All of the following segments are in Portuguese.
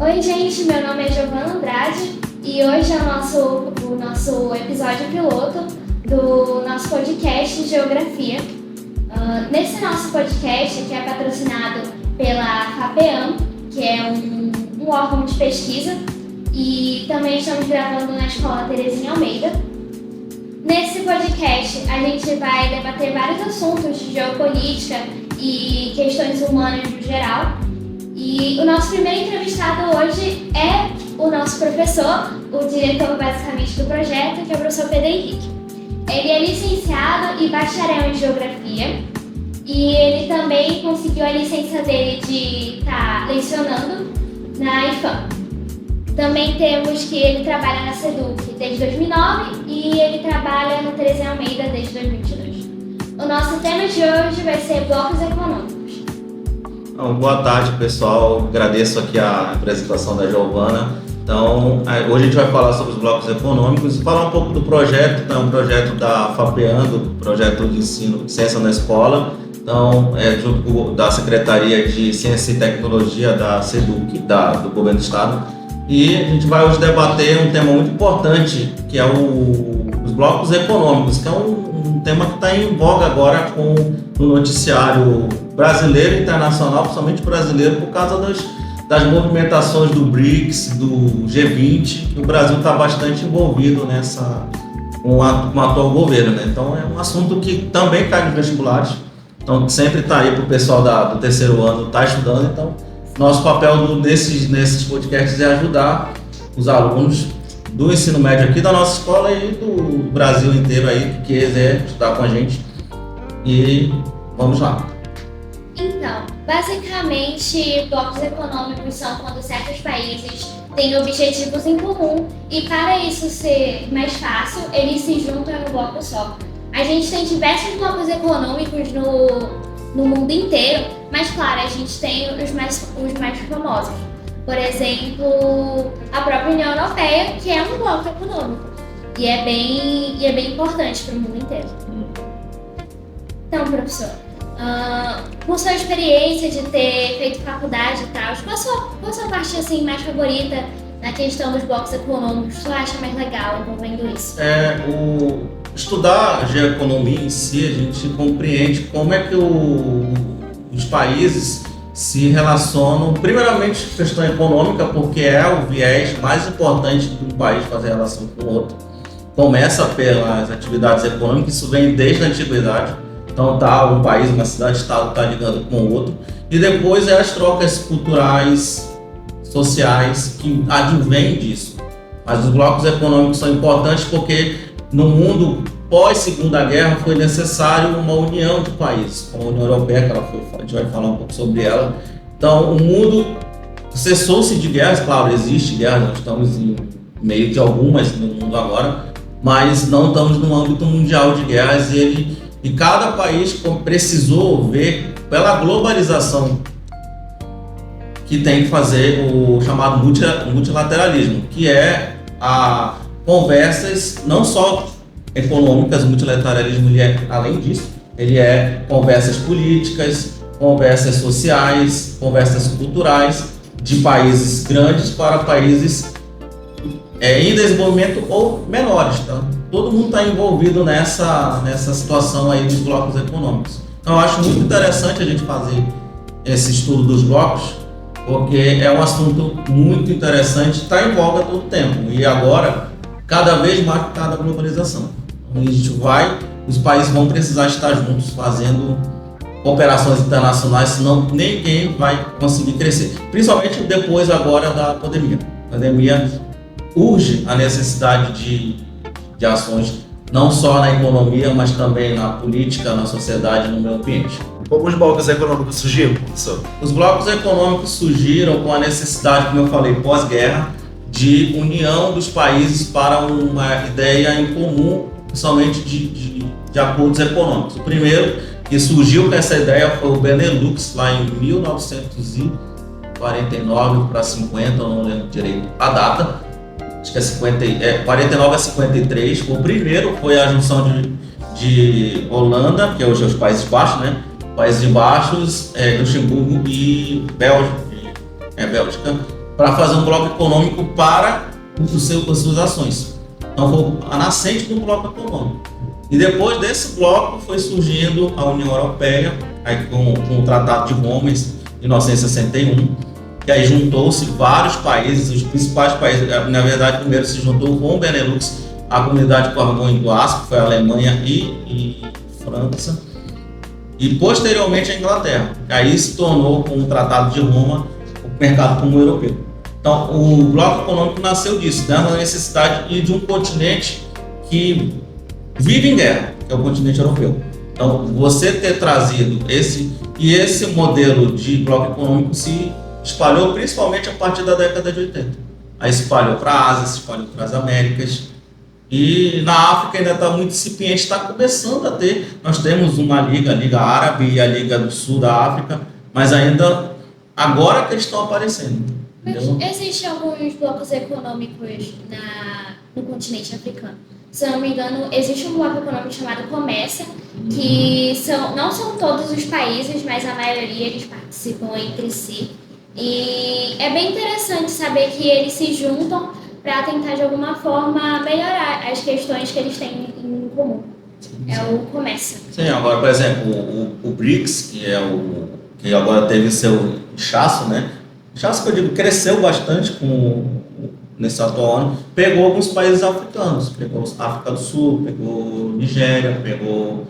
Oi, gente, meu nome é Giovana Andrade e hoje é o nosso episódio piloto do nosso podcast Geografia. Nesse nosso podcast, que é patrocinado pela FAPEAM, que é um órgão de pesquisa, e também estamos gravando na Escola Terezinha Almeida. Nesse podcast, a gente vai debater vários assuntos de geopolítica e questões humanas no geral. E o nosso primeiro entrevistado hoje é o nosso professor, o diretor basicamente do projeto, que é o professor Pedro Henrique. Ele é licenciado e bacharel em Geografia e ele também conseguiu a licença dele de estar lecionando na IFAM. Também temos que ele trabalha na SEDUC desde 2009 e ele trabalha no Terezinha Almeida desde 2022. O nosso tema de hoje vai ser blocos econômicos. Boa tarde, pessoal. Agradeço aqui a apresentação da Giovana. Então, hoje a gente vai falar sobre os blocos econômicos e falar um pouco do projeto. Então, é um projeto da FAPEAM, do projeto de ensino de ciência na escola. Então, junto da Secretaria de Ciência e Tecnologia da SEDUC, do Governo do Estado. E a gente vai hoje debater um tema muito importante, que é os blocos econômicos, que é um tema que está em voga agora no noticiário brasileiro e internacional, principalmente brasileiro, por causa das movimentações do BRICS, do G20, que o Brasil está bastante envolvido com o atual governo, né? Então é um assunto que também cai nos vestibulares, então sempre está aí para o pessoal do terceiro ano estar estudando. Então nosso papel nesses podcasts é ajudar os alunos do ensino médio aqui da nossa escola e do Brasil inteiro aí que quiser estudar com a gente. E vamos lá. Então, basicamente, blocos econômicos são quando certos países têm objetivos em comum e para isso ser mais fácil, eles se juntam em um bloco só. A gente tem diversos blocos econômicos no mundo inteiro, mas claro, a gente tem os mais famosos. Por exemplo, a própria União Europeia, que é um bloco econômico e é bem importante para o mundo inteiro. Então, professor, com sua experiência de ter feito faculdade e tal, qual a sua parte assim, mais favorita na questão dos blocos econômicos? O que você acha mais legal envolvendo isso? Estudar a geoeconomia em si, a gente compreende como é que os países se relacionam, primeiramente questão econômica, porque é o viés mais importante de um país fazer relação com o outro. Começa pelas atividades econômicas, isso vem desde a antiguidade. Então um país, uma cidade-estado está ligando com o outro. E depois as trocas culturais, sociais, que advêm disso. Mas os blocos econômicos são importantes porque no mundo pós-Segunda Guerra foi necessário uma união de países, como a União Europeia, que a gente vai falar um pouco sobre ela. Então o mundo cessou-se de guerras, claro, existe guerra, nós estamos em meio de algumas no mundo agora, mas não estamos no âmbito mundial de guerras e cada país precisou ver, pela globalização, que tem que fazer o chamado multilateralismo, que é conversas não só econômicas. O multilateralismo além disso, ele é conversas políticas, conversas sociais, conversas culturais, de países grandes para países em desenvolvimento ou menores, tá? Todo mundo está envolvido nessa situação aí dos blocos econômicos. Então eu acho muito interessante a gente fazer esse estudo dos blocos, porque é um assunto muito interessante, está em voga todo o tempo e agora cada vez mais por causa da globalização. Então, os países vão precisar estar juntos fazendo operações internacionais, senão ninguém vai conseguir crescer, principalmente depois agora da pandemia. A pandemia urge a necessidade de ações não só na economia, mas também na política, na sociedade, no meio ambiente. Como os blocos econômicos surgiram, professor? Os blocos econômicos surgiram com a necessidade, como eu falei, pós-guerra, de união dos países para uma ideia em comum, principalmente de acordos econômicos. O primeiro que surgiu com essa ideia foi o Benelux, lá em 1949 para 50, eu não lembro direito a data, acho que é 49 a 53. O primeiro foi a junção de Holanda, que é hoje os Países Baixos, né? Países Baixos, Luxemburgo e Bélgica. para fazer um bloco econômico para as suas ações. Então foi a nascente do bloco econômico. E depois desse bloco foi surgindo a União Europeia, aí com o Tratado de Roma, em 1961, que aí juntou-se vários países, os principais países, na verdade primeiro se juntou com o Benelux, a comunidade Cormon do Aço, que foi a Alemanha e França, e posteriormente a Inglaterra, que aí se tornou com o Tratado de Roma o mercado comum europeu. Então o bloco econômico nasceu disso, da necessidade de um continente que vive em guerra, que é o continente europeu. Então você ter trazido esse modelo de bloco econômico se espalhou principalmente a partir da década de 80. Aí se espalhou para a Ásia, se espalhou para as Américas. E na África ainda está muito incipiente, está começando a ter. Nós temos uma liga, a Liga Árabe e a Liga do Sul da África, mas ainda agora que eles estão aparecendo. Mas Entendeu? existem alguns blocos econômicos no continente africano. Se eu não me engano, existe um bloco econômico chamado Comércio, que não são todos os países, mas a maioria eles participam entre si. E é bem interessante saber que eles se juntam para tentar de alguma forma melhorar as questões que eles têm em comum. É o comércio. Sim, agora, por exemplo, o BRICS, que agora teve seu inchaço, né? Inchaço que eu digo, cresceu bastante nesse atual ano, pegou alguns países africanos, pegou a África do Sul, pegou Nigéria, pegou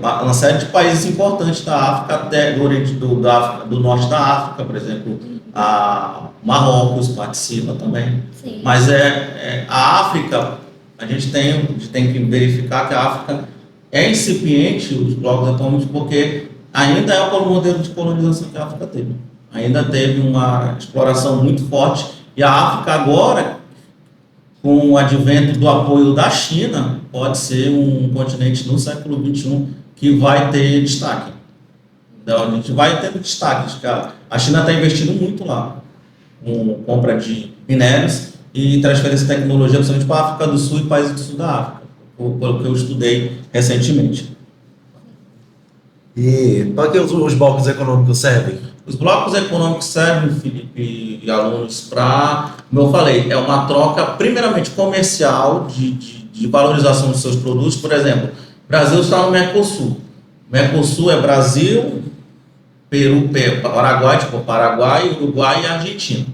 uma série de países importantes da África, até do norte da África, por exemplo, a Marrocos participa também. Sim. Mas a África, a gente tem que verificar que a África é incipiente, os blocos econômicos, porque ainda é o modelo de colonização que a África teve. Ainda teve uma exploração muito forte, e a África agora, com o advento do apoio da China, pode ser um continente no século XXI que vai ter destaque. Então, a gente vai tendo destaque. A China está investindo muito lá, com compra de minérios e transferência de tecnologia, principalmente para a África do Sul e países do sul da África, pelo que eu estudei recentemente. E para que os blocos econômicos servem? Os blocos econômicos servem, Felipe e alunos, para, como eu falei, é uma troca primeiramente comercial de valorização dos seus produtos. Por exemplo, o Brasil está no Mercosul. Mercosul é Brasil, Peru, Paraguai, Uruguai e Argentina.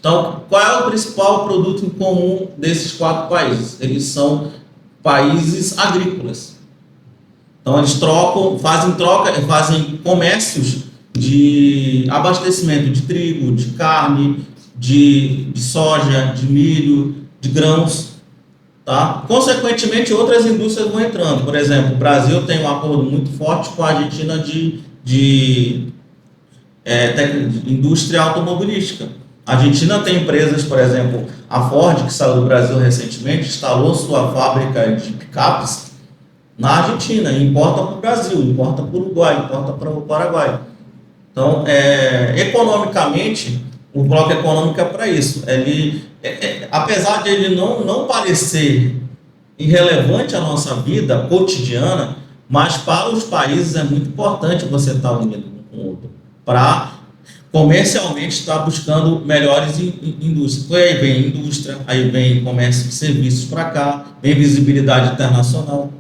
Então, qual é o principal produto em comum desses 4 países? Eles são países agrícolas. Então, eles fazem comércios de abastecimento de trigo, de carne, de soja, de milho, de grãos. Tá? Consequentemente, outras indústrias vão entrando. Por exemplo, o Brasil tem um acordo muito forte com a Argentina de indústria automobilística. A Argentina tem empresas, por exemplo, a Ford, que saiu do Brasil recentemente, instalou sua fábrica de picapes na Argentina, e importa para o Brasil, importa para o Uruguai, importa para o Paraguai. Então, economicamente, o bloco econômico é para isso. Apesar de ele não parecer irrelevante à nossa vida cotidiana, mas para os países é muito importante você estar unido com o outro, para comercialmente estar buscando melhores indústrias. Aí vem indústria, aí vem comércio de serviços para cá, vem visibilidade internacional.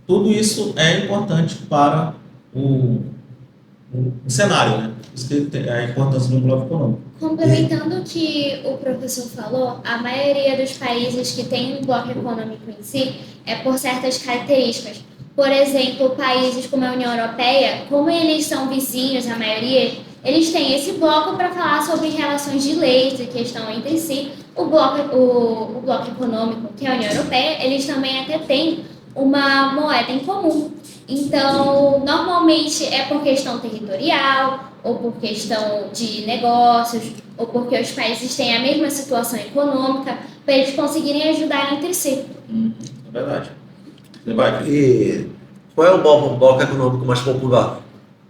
Tudo isso é importante para o cenário, né? Isso que é a importância do bloco econômico. Complementando o que o professor falou, a maioria dos países que tem um bloco econômico em si é por certas características. Por exemplo, países como a União Europeia, como eles são vizinhos, a maioria, eles têm esse bloco para falar sobre relações de leis e questão entre si. O bloco econômico, que é a União Europeia, eles também até têm uma moeda em comum. Então, normalmente é por questão territorial, ou por questão de negócios, ou porque os países têm a mesma situação econômica, para eles conseguirem ajudar entre si. É verdade. E qual é o bloco econômico mais popular?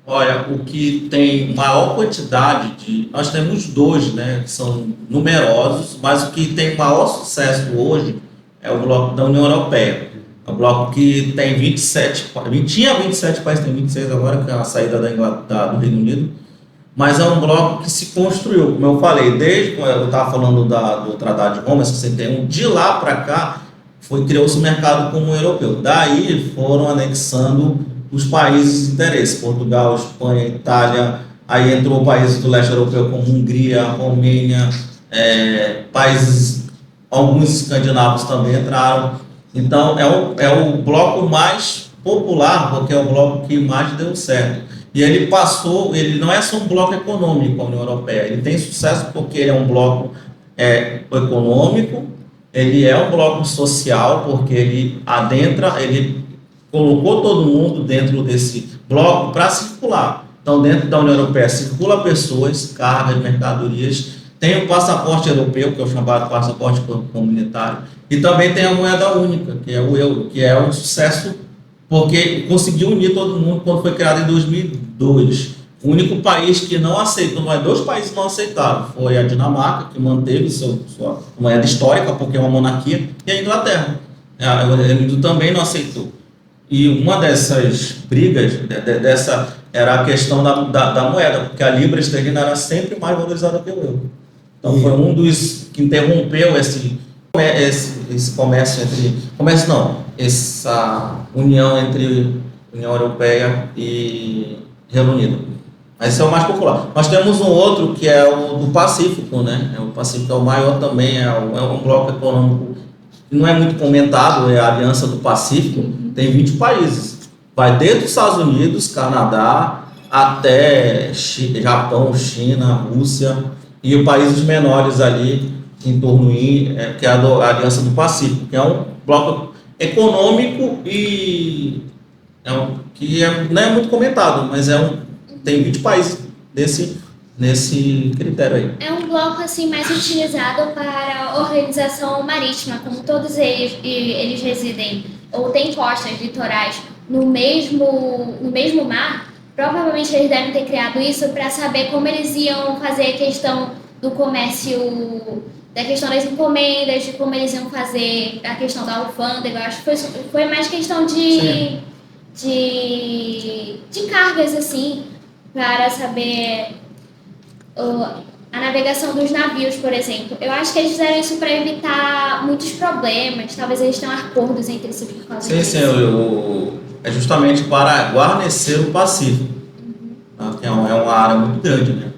Olha, o que tem maior quantidade nós temos 2, né, que são numerosos, mas o que tem maior sucesso hoje é o bloco da União Europeia. É um bloco que tem 27, tinha 27 países, tem 26 agora, que é a saída do Reino Unido, mas é um bloco que se construiu, como eu falei, desde quando eu estava falando do Tratado de Roma, 61, de lá para cá, criou-se o mercado comum europeu. Daí foram anexando os países de interesse, Portugal, Espanha, Itália, aí entrou países do leste europeu como Hungria, Romênia, países, alguns escandinavos também entraram. Então é o bloco mais popular, porque é o bloco que mais deu certo. E ele não é só um bloco econômico, a União Europeia, ele tem sucesso porque ele é um bloco econômico, ele é um bloco social, porque ele colocou todo mundo dentro desse bloco para circular. Então, dentro da União Europeia, circula pessoas, cargas, mercadorias, tem o passaporte europeu, que é o chamado passaporte comunitário, e também tem a moeda única, que é o euro, que é um sucesso porque conseguiu unir todo mundo quando foi criado em 2002. O único país que não aceitou, mas dois países não aceitaram, foi a Dinamarca, que manteve sua moeda histórica, porque é uma monarquia, e a Inglaterra. O Reino Unido também não aceitou. E uma dessas brigas, era a questão da moeda, porque a libra esterlina era sempre mais valorizada que o euro. Então foi um dos que interrompeu esse comércio essa união entre União Europeia e Reino Unido. Mas esse é o mais popular. Nós temos um outro que é o do Pacífico, né? O Pacífico é o maior também, é um bloco econômico que não é muito comentado, é a Aliança do Pacífico, tem 20 países. Vai desde os Estados Unidos, Canadá, até Japão, China, Rússia e os países menores ali em torno, que é a Aliança do Pacífico, que é um bloco econômico e que não é muito comentado, mas tem 20 países nesse critério aí. É um bloco assim mais utilizado para a organização marítima, como todos eles residem ou têm costas litorais no mesmo mar. Provavelmente eles devem ter criado isso para saber como eles iam fazer a questão do comércio, da questão das encomendas, de como eles iam fazer a questão da alfândega. Eu acho que foi mais questão de cargas, assim, para saber a navegação dos navios, por exemplo. Eu acho que eles fizeram isso para evitar muitos problemas. Talvez eles tenham acordos entre si por causa disso. Sim, é justamente para guarnecer o Pacífico, tá? Que é uma área muito grande, né?